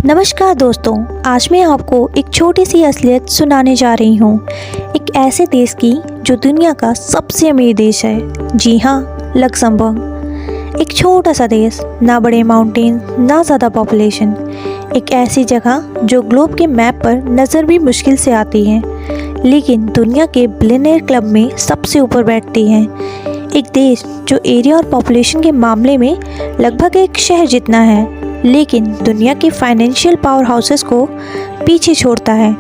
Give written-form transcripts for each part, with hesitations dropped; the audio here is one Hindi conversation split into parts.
नमस्कार दोस्तों, आज मैं आपको एक छोटी सी असलियत सुनाने जा रही हूँ। एक ऐसे देश की जो दुनिया का सबसे अमीर देश है। जी हाँ, लक्समबर्ग। एक छोटा सा देश, ना बड़े माउंटेन ना ज़्यादा पॉपुलेशन। एक ऐसी जगह जो ग्लोब के मैप पर नज़र भी मुश्किल से आती है, लेकिन दुनिया के बिलियनियर क्लब में सबसे ऊपर बैठती है। एक देश जो एरिया और पॉपुलेशन के मामले में लगभग एक शहर जितना है, लेकिन दुनिया के फाइनेंशियल पावर हाउसेस को पीछे छोड़ता है।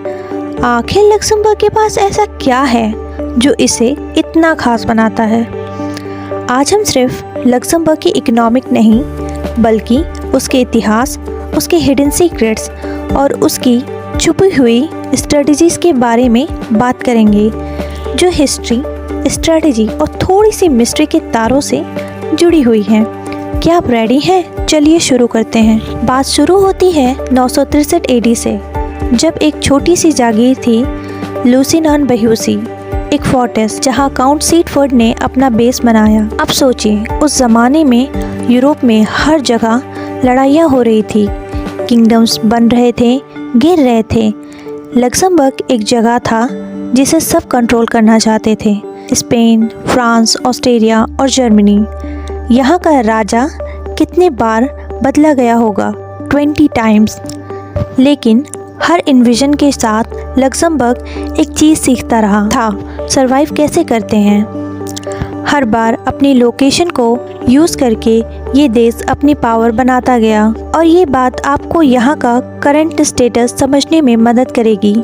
आखिर लक्समबर्ग के पास ऐसा क्या है जो इसे इतना खास बनाता है? आज हम सिर्फ लक्समबर्ग की इकोनॉमिक नहीं, बल्कि उसके इतिहास, उसके हिडन सीक्रेट्स और उसकी छुपी हुई स्ट्रेटजीज के बारे में बात करेंगे, जो हिस्ट्री, स्ट्रेटजी और थोड़ी सी मिस्ट्री के तारों से जुड़ी हुई हैं। क्या आप रेडी हैं? चलिए शुरू करते हैं। बात शुरू होती है 963 AD से, जब एक छोटी सी जागीर थी लूसिनान बह्यूसी, एक फोर्ट्रेस जहां काउंट सीटफोर्ड ने अपना बेस बनाया। अब सोचिए, उस ज़माने में यूरोप में हर जगह लड़ाइयाँ हो रही थी, किंगडम्स बन रहे थे, गिर रहे थे। लक्समबर्ग एक जगह था जिसे सब कंट्रोल करना चाहते थे। स्पेन, फ्रांस, ऑस्ट्रेलिया और जर्मनी। यहाँ का राजा कितने बार बदला गया होगा? 20 टाइम्स। लेकिन हर इन्विजन के साथ लक्समबर्ग एक चीज़ सीखता रहा था, सरवाइव कैसे करते हैं। हर बार अपनी लोकेशन को यूज़ करके ये देश अपनी पावर बनाता गया, और ये बात आपको यहाँ का करंट स्टेटस समझने में मदद करेगी।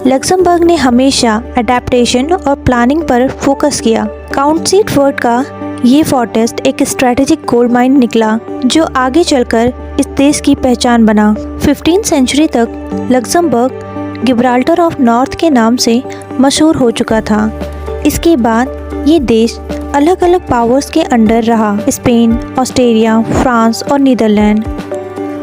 लक्समबर्ग ने हमेशा अडेप्टेशन और प्लानिंग पर फोकस किया। काउंट सीटफोर्ड का ये फोर्ट्रेस एक स्ट्रेटेजिक गोल्ड माइन निकला, जो आगे चलकर इस देश की पहचान बना। 15वीं सेंचुरी तक लक्समबर्ग गिब्राल्टर ऑफ नॉर्थ के नाम से मशहूर हो चुका था। इसके बाद ये देश अलग अलग पावर्स के अंडर रहा, स्पेन, ऑस्ट्रेलिया, फ्रांस और नीदरलैंड।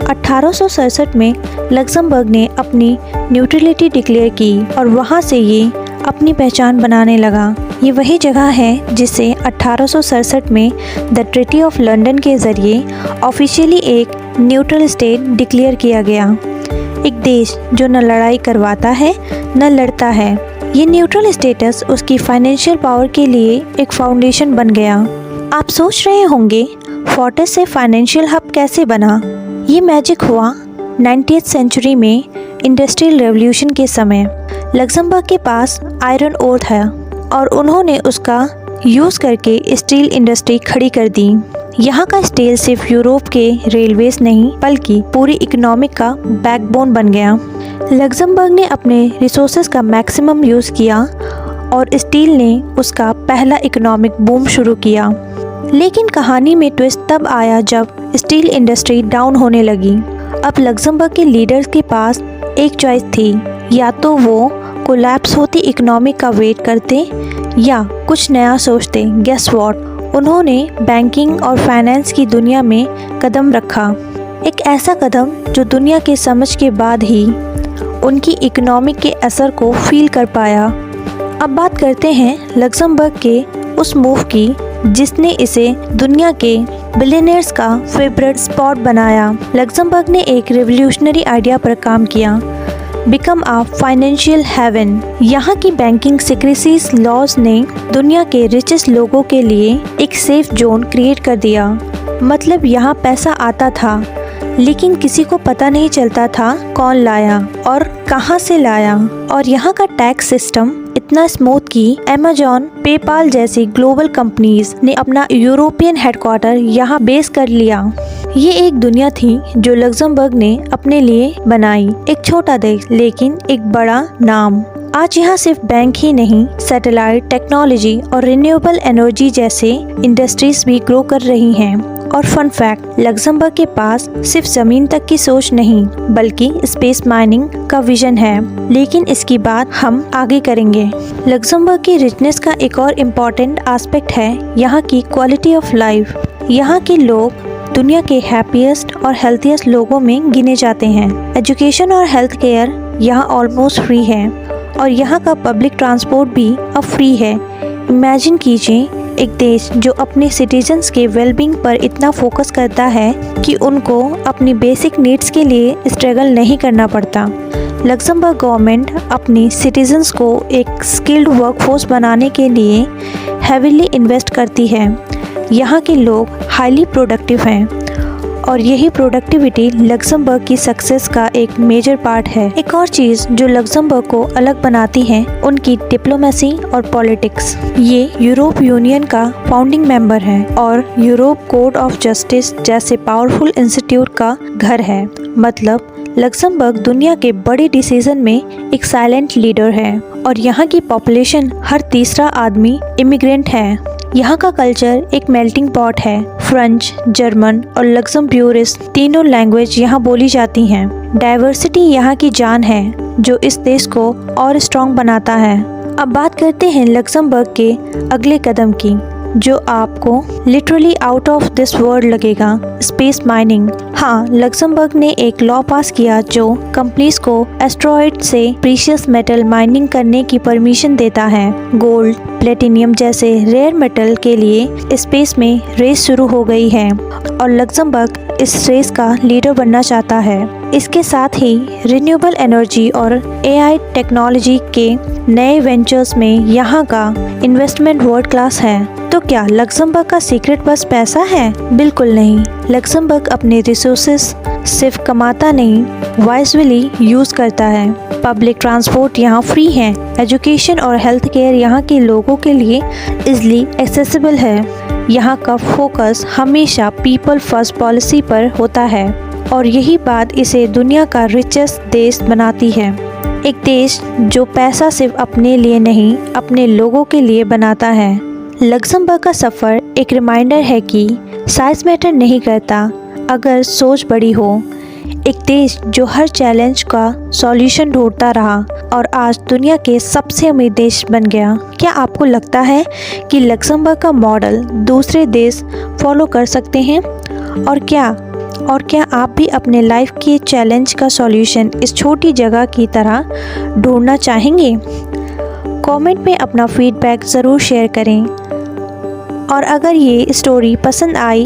1867 में लक्समबर्ग ने अपनी न्यूट्रलिटी डिक्लेयर की, और वहाँ से ये अपनी पहचान बनाने लगा। ये वही जगह है जिसे 1867 में द ट्रीटी ऑफ लंदन के ज़रिए ऑफिशियली एक न्यूट्रल स्टेट डिक्लेयर किया गया। एक देश जो न लड़ाई करवाता है न लड़ता है। ये न्यूट्रल स्टेटस उसकी फाइनेंशियल पावर के लिए एक फाउंडेशन बन गया। आप सोच रहे होंगे, फोर्ट्रेस से फाइनेंशियल हब कैसे बना? ये मैजिक हुआ 19वीं सेंचुरी में इंडस्ट्रियल रेवोल्यूशन के समय। लक्समबर्ग के पास आयरन ओर था, और उन्होंने उसका यूज़ करके स्टील इंडस्ट्री खड़ी कर दी। यहाँ का स्टील सिर्फ यूरोप के रेलवेज नहीं, बल्कि पूरी इकोनॉमिक का बैकबोन बन गया। लक्समबर्ग ने अपने रिसोर्सेज का मैक्सिमम यूज़ किया, और स्टील ने उसका पहला इकोनॉमिक बूम शुरू किया। लेकिन कहानी में ट्विस्ट तब आया जब स्टील इंडस्ट्री डाउन होने लगी। अब लक्समबर्ग के लीडर्स के पास एक चॉइस थी, या तो वो कोलैप्स होती इकोनॉमी का वेट करते या कुछ नया सोचते। Guess what? उन्होंने बैंकिंग और फाइनेंस की दुनिया में कदम रखा, एक ऐसा कदम जो दुनिया के समझ के बाद ही उनकी इकोनॉमी के असर को फील कर पाया। अब बात करते हैं लक्समबर्ग के उस मूव की जिसने इसे दुनिया के बिलियनियर्स का फेवरेट स्पॉट बनाया। लक्समबर्ग ने एक रेवोल्यूशनरी आइडिया पर काम किया, बिकम अ फाइनेंशियल हेवन। यहाँ की बैंकिंग सिक्रेसीज लॉज ने दुनिया के रिचेस्ट लोगों के लिए एक सेफ जोन क्रिएट कर दिया। मतलब यहाँ पैसा आता था, लेकिन किसी को पता नहीं चलता था कौन लाया और कहाँ से लाया। और यहाँ का टैक्स सिस्टम इतना स्मूथ कि अमेजॉन, पेपाल जैसी ग्लोबल कंपनीज ने अपना यूरोपियन हेडक्वार्टर यहाँ बेस कर लिया। ये एक दुनिया थी जो लक्समबर्ग ने अपने लिए बनाई। एक छोटा देश, लेकिन एक बड़ा नाम। आज यहाँ सिर्फ बैंक ही नहीं, सैटेलाइट टेक्नोलॉजी और रिन्यूएबल एनर्जी जैसे इंडस्ट्रीज भी ग्रो कर रही हैं। और फन फैक्ट, लक्समबर्ग के पास सिर्फ जमीन तक की सोच नहीं, बल्कि स्पेस माइनिंग का विजन है। लेकिन इसकी बात हम आगे करेंगे। लक्समबर्ग की रिचनेस का एक और इम्पोर्टेंट एस्पेक्ट है यहाँ की क्वालिटी ऑफ लाइफ। यहाँ के लोग दुनिया के हैप्पीएस्ट और हेल्थीएस्ट लोगों में गिने जाते हैं। एजुकेशन और हेल्थ केयर यहाँ ऑलमोस्ट फ्री है, और यहाँ का पब्लिक ट्रांसपोर्ट भी अब फ्री है। इमेजिन कीजिए एक देश जो अपने सिटीजन्स के वेलबींग पर इतना फोकस करता है कि उनको अपनी बेसिक नीड्स के लिए स्ट्रगल नहीं करना पड़ता। लक्समबर्ग गवर्नमेंट अपनी सिटीजन्स को एक स्किल्ड वर्कफोर्स बनाने के लिए हेविली इन्वेस्ट करती है। यहाँ के लोग हाईली प्रोडक्टिव हैं और यही प्रोडक्टिविटी लक्समबर्ग की सक्सेस का एक मेजर पार्ट है। एक और चीज़ जो लक्समबर्ग को अलग बनाती है उनकी डिप्लोमेसी और पॉलिटिक्स। ये यूरोप यूनियन का फाउंडिंग मेंबर है और यूरोप कोर्ट ऑफ जस्टिस जैसे पावरफुल इंस्टीट्यूट का घर है। मतलब लक्समबर्ग दुनिया के बड़े डिसीजन में एक साइलेंट लीडर है और यहाँ की पॉपुलेशन हर तीसरा आदमी इमिग्रेंट है। यहाँ का कल्चर एक मेल्टिंग पॉट है। फ्रेंच, जर्मन और लक्समबर्गिश तीनों लैंग्वेज यहाँ बोली जाती हैं। डाइवर्सिटी यहाँ की जान है जो इस देश को और स्ट्रॉन्ग बनाता है। अब बात करते हैं लक्समबर्ग के अगले कदम की, जो आपको literally out of this world लगेगा, स्पेस माइनिंग। हाँ, लक्समबर्ग ने एक लॉ पास किया जो कंपनीज को एस्ट्रॉइड से प्रीशियस मेटल माइनिंग करने की परमिशन देता है। गोल्ड, प्लेटिनियम जैसे रेयर मेटल के लिए स्पेस में रेस शुरू हो गई है और लक्समबर्ग इस रेस का लीडर बनना चाहता है। इसके साथ ही रिन्यूएबल एनर्जी और AI टेक्नोलॉजी के नए वेंचर्स में यहाँ का इन्वेस्टमेंट वर्ल्ड क्लास है। तो क्या लक्समबर्ग का सीक्रेट बस पैसा है? बिल्कुल नहीं। लक्समबर्ग अपने रिसोर्सेज सिर्फ कमाता नहीं, वाइजली यूज़ करता है। पब्लिक ट्रांसपोर्ट यहाँ फ्री है। एजुकेशन और हेल्थ केयर यहाँ के लोगों के लिए इजली एक्सेसिबल है। यहाँ का फोकस हमेशा पीपल फर्स्ट पॉलिसी पर होता है और यही बात इसे दुनिया का रिचेस्ट देश बनाती है। एक देश जो पैसा सिर्फ अपने लिए नहीं, अपने लोगों के लिए बनाता है। लक्समबर्ग का सफ़र एक रिमाइंडर है कि साइज मैटर नहीं करता अगर सोच बड़ी हो। एक देश जो हर चैलेंज का सॉल्यूशन ढूंढता रहा और आज दुनिया के सबसे अमीर देश बन गया। क्या आपको लगता है कि लक्समबर्ग का मॉडल दूसरे देश फॉलो कर सकते हैं? और क्या आप भी अपने लाइफ के चैलेंज का सॉल्यूशन इस छोटी जगह की तरह ढूंढना चाहेंगे? कमेंट में अपना फीडबैक ज़रूर शेयर करें और अगर ये स्टोरी पसंद आई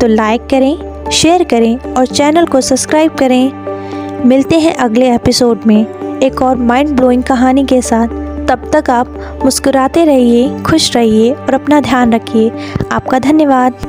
तो लाइक करें, शेयर करें और चैनल को सब्सक्राइब करें। मिलते हैं अगले एपिसोड में एक और माइंड ब्लोइंग कहानी के साथ। तब तक आप मुस्कुराते रहिए, खुश रहिए और अपना ध्यान रखिए। आपका धन्यवाद।